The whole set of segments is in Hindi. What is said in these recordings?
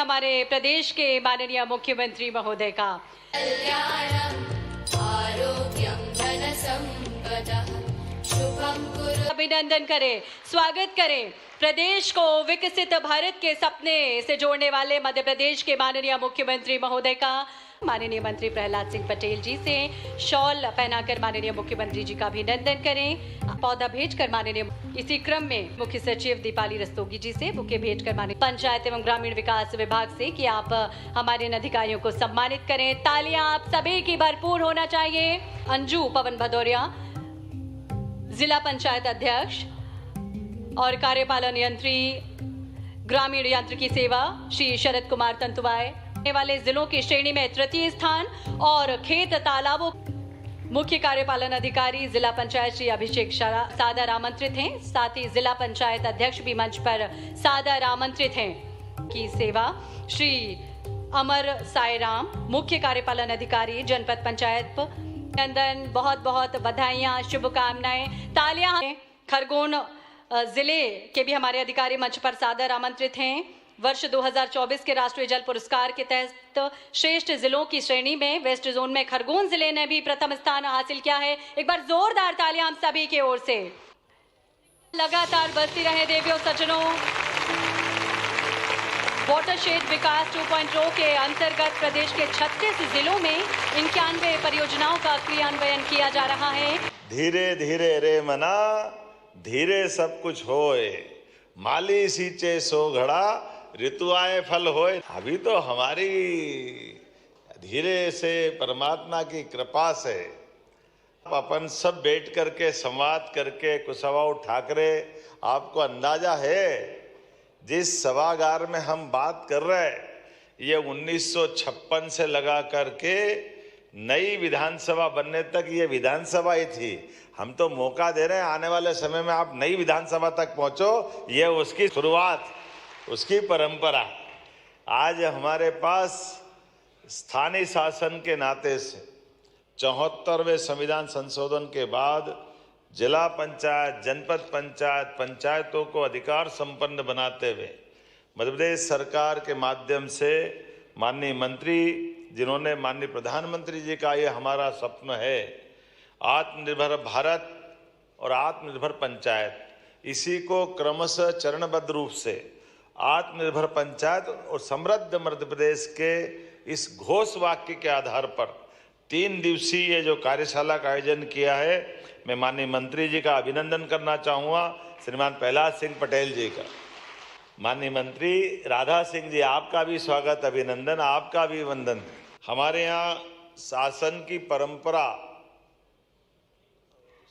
हमारे प्रदेश के माननीय मुख्यमंत्री महोदय का अभिनंदन करें, स्वागत करें। प्रदेश को विकसित भारत के सपने से जोड़ने वाले मध्य प्रदेश के माननीय मुख्यमंत्री महोदय का माननीय मंत्री प्रहलाद सिंह पटेल जी से शॉल पहनाकर माननीय मुख्यमंत्री जी का अभिनंदन करें। पौधा भेंटकर माननीय इसी क्रम में मुख्य सचिव दीपाली रस्तोगी जी से बुके भेंटकर माननीय पंचायत एवं ग्रामीण विकास विभाग से कि आप हमारे इन अधिकारियों को सम्मानित करें। तालियां आप सभी की भरपूर होना चाहिए। अंजू पवन भदौरिया, जिला पंचायत अध्यक्ष और कार्यपालन यंत्री ग्रामीण यांत्रिकी सेवा श्री शरद कुमार तंतुवाए वाले जिलों की श्रेणी में तृतीय स्थान और खेत तालाबों मुख्य कार्यपालन अधिकारी जिला पंचायत श्री अभिषेक सादर आमंत्रित हैं। साथ ही जिला पंचायत अध्यक्ष भी मंच पर सादर आमंत्रित हैं। की सेवा श्री अमर सायराम, मुख्य कार्यपालन अधिकारी जनपद पंचायत नंदन, बहुत बहुत बधाइयां, शुभकामनाएं, तालियां। खरगोन जिले के भी हमारे अधिकारी मंच पर सादर आमंत्रित हैं। वर्ष 2024 के राष्ट्रीय जल पुरस्कार के तहत श्रेष्ठ जिलों की श्रेणी में वेस्ट जोन में खरगोन जिले ने भी प्रथम स्थान हासिल किया है। एक बार जोरदार तालियां हम सभी की ओर से। लगातार बढ़ती रहे देवियों सज्जनों। वाटरशेड विकास 2.0 के अंतर्गत प्रदेश के 36 जिलों में 91 परियोजनाओं का क्रियान्वयन किया जा रहा है। धीरे धीरे रे मना, धीरे सब कुछ होए, माली सींचे सो घड़ा, ऋतु आए फल होए। अभी तो हमारी धीरे से परमात्मा की कृपा से अपन सब बैठ करके संवाद करके कुशवाऊ ठाकरे, आपको अंदाजा है जिस सभागार में हम बात कर रहे हैं ये 1956 से लगा करके नई विधानसभा बनने तक ये विधानसभा ही थी। हम तो मौका दे रहे हैं आने वाले समय में आप नई विधानसभा तक पहुंचो, ये उसकी शुरुआत, उसकी परंपरा। आज हमारे पास स्थानीय शासन के नाते से 74वें संविधान संशोधन के बाद जिला पंचायत, जनपद पंचायत, पंचायतों को अधिकार संपन्न बनाते हुए मध्य प्रदेश सरकार के माध्यम से माननीय मंत्री, जिन्होंने माननीय प्रधानमंत्री जी का ये हमारा स्वप्न है आत्मनिर्भर भारत और आत्मनिर्भर पंचायत, इसी को क्रमशः चरणबद्ध रूप से आत्मनिर्भर पंचायत और समृद्ध मध्य प्रदेश के इस घोष वाक्य के आधार पर 3 दिवसीय जो कार्यशाला का आयोजन किया है, मैं माननीय मंत्री जी का अभिनंदन करना चाहूँगा, श्रीमान प्रहलाद सिंह पटेल जी का। माननीय मंत्री राधा सिंह जी, आपका भी स्वागत, अभिनंदन, आपका भी वंदन। हमारे यहाँ शासन की परंपरा,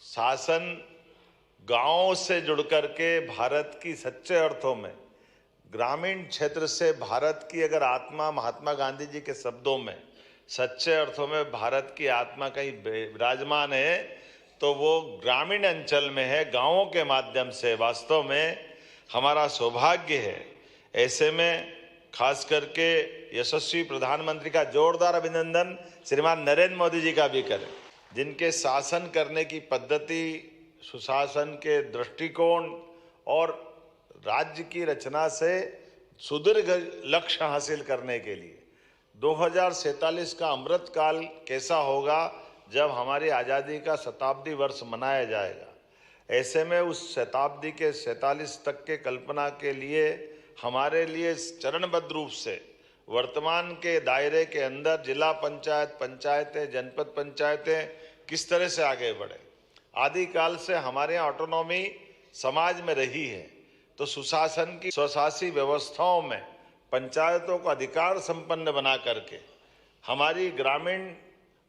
शासन गांवों से जुड़ करके भारत की सच्चे अर्थों में, ग्रामीण क्षेत्र से भारत की अगर आत्मा, महात्मा गांधी जी के शब्दों में सच्चे अर्थों में भारत की आत्मा कहीं विराजमान है तो वो ग्रामीण अंचल में है, गांवों के माध्यम से। वास्तव में हमारा सौभाग्य है। ऐसे में खास करके यशस्वी प्रधानमंत्री का जोरदार अभिनंदन श्रीमान नरेंद्र मोदी जी का भी करें, जिनके शासन करने की पद्धति, सुशासन के दृष्टिकोण और राज्य की रचना से सुदीर्घ लक्ष्य हासिल करने के लिए 2047 का अमृत काल कैसा होगा जब हमारी आज़ादी का शताब्दी वर्ष मनाया जाएगा। ऐसे में उस शताब्दी के 47 तक के कल्पना के लिए हमारे लिए चरणबद्ध रूप से वर्तमान के दायरे के अंदर जिला पंचायत, पंचायतें, जनपद पंचायतें किस तरह से आगे बढ़े। आदिकाल से हमारे यहाँ ऑटोनॉमी समाज में रही है, तो सुशासन की स्वशासी व्यवस्थाओं में पंचायतों को अधिकार संपन्न बना करके हमारी ग्रामीण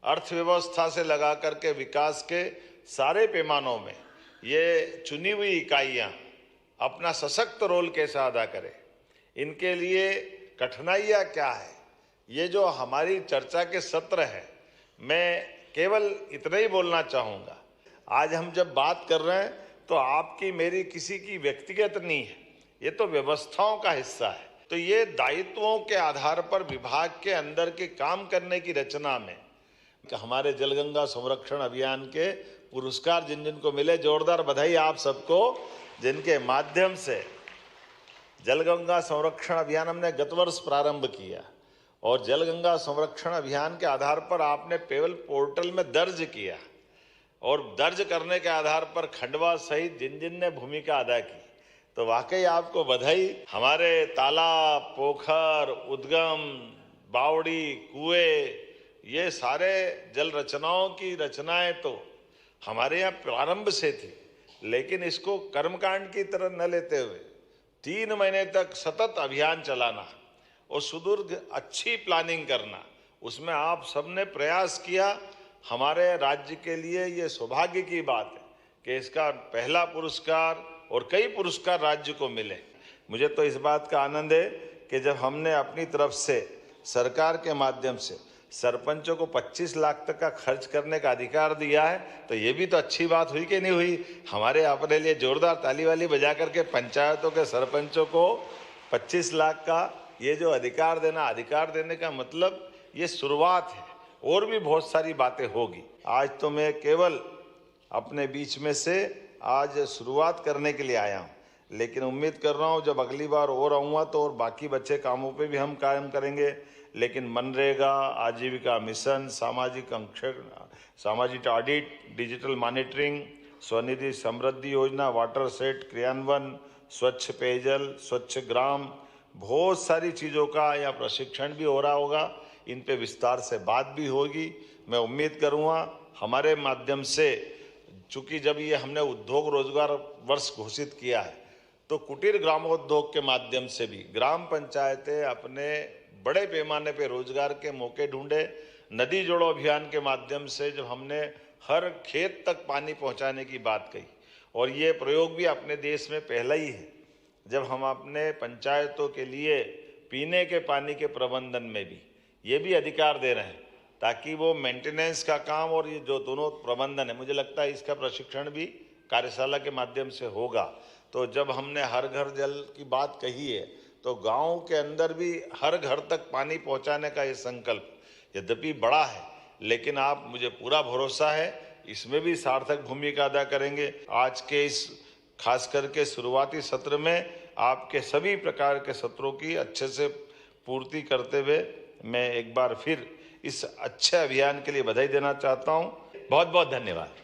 अर्थव्यवस्था से लगा करके विकास के सारे पैमानों में ये चुनी हुई इकाइयाँ अपना सशक्त रोल कैसे अदा करें, इनके लिए कठिनाइयाँ क्या है, ये जो हमारी चर्चा के सत्र है, मैं केवल इतना ही बोलना चाहूँगा। आज हम जब बात कर रहे हैं तो आपकी मेरी किसी की व्यक्तिगत नहीं है, ये तो व्यवस्थाओं का हिस्सा है। तो ये दायित्वों के आधार पर विभाग के अंदर के काम करने की रचना में हमारे जलगंगा संरक्षण अभियान के पुरस्कार जिन जिन को मिले, जोरदार बधाई आप सबको, जिनके माध्यम से जलगंगा संरक्षण अभियान हमने गत वर्ष प्रारंभ किया और जलगंगा संरक्षण अभियान के आधार पर आपने पेवल पोर्टल में दर्ज किया और दर्ज करने के आधार पर खंडवा सहित जिन जिन ने भूमिका अदा की, तो वाकई आपको बधाई। हमारे तालाब, पोखर, उद्गम, बावड़ी, कुएं, ये सारे जल रचनाओं की रचनाएं तो हमारे यहाँ प्रारंभ से थी, लेकिन इसको कर्मकांड की तरह न लेते हुए 3 महीने तक सतत अभियान चलाना और सुदूर अच्छी प्लानिंग करना, उसमें आप सबने प्रयास किया। हमारे राज्य के लिए ये सौभाग्य की बात है कि इसका पहला पुरस्कार और कई पुरस्कार राज्य को मिले। मुझे तो इस बात का आनंद है कि जब हमने अपनी तरफ से सरकार के माध्यम से सरपंचों को 25 लाख तक का खर्च करने का अधिकार दिया है, तो ये भी तो अच्छी बात हुई कि नहीं हुई। हमारे अपने लिए जोरदार ताली वाली बजा करके पंचायतों के सरपंचों को 25 लाख का ये जो अधिकार देने का मतलब ये शुरुआत है, और भी बहुत सारी बातें होगी। आज तो मैं केवल अपने बीच में से आज शुरुआत करने के लिए आया हूँ, लेकिन उम्मीद कर रहा हूँ जब अगली बार और आऊँगा तो और बाकी बच्चे कामों पे भी हम कायम करेंगे। लेकिन मनरेगा, आजीविका मिशन, सामाजिक ऑडिट, डिजिटल मॉनिटरिंग, स्वनिधि समृद्धि योजना, वाटर सेट क्रियान्वयन, स्वच्छ पेयजल, स्वच्छ ग्राम, बहुत सारी चीज़ों का यहाँ प्रशिक्षण भी हो रहा होगा। इन पे विस्तार से बात भी होगी। मैं उम्मीद करूँगा हमारे माध्यम से, चूँकि जब ये हमने उद्योग रोजगार वर्ष घोषित किया है, तो कुटीर ग्रामोद्योग के माध्यम से भी ग्राम पंचायतें अपने बड़े पैमाने पे रोजगार के मौके ढूंढे। नदी जोड़ो अभियान के माध्यम से जब हमने हर खेत तक पानी पहुंचाने की बात कही, और ये प्रयोग भी अपने देश में पहला ही है जब हम अपने पंचायतों के लिए पीने के पानी के प्रबंधन में भी ये भी अधिकार दे रहे हैं, ताकि वो मेंटेनेंस का काम और ये जो दोनों प्रबंधन है, मुझे लगता है इसका प्रशिक्षण भी कार्यशाला के माध्यम से होगा। तो जब हमने हर घर जल की बात कही है, तो गांव के अंदर भी हर घर तक पानी पहुंचाने का ये संकल्प यद्यपि बड़ा है, लेकिन आप, मुझे पूरा भरोसा है इसमें भी सार्थक भूमिका अदा करेंगे। आज के इस खास करके शुरुआती सत्र में आपके सभी प्रकार के सत्रों की अच्छे से पूर्ति करते हुए मैं एक बार फिर इस अच्छे अभियान के लिए बधाई देना चाहता हूं। बहुत बहुत धन्यवाद।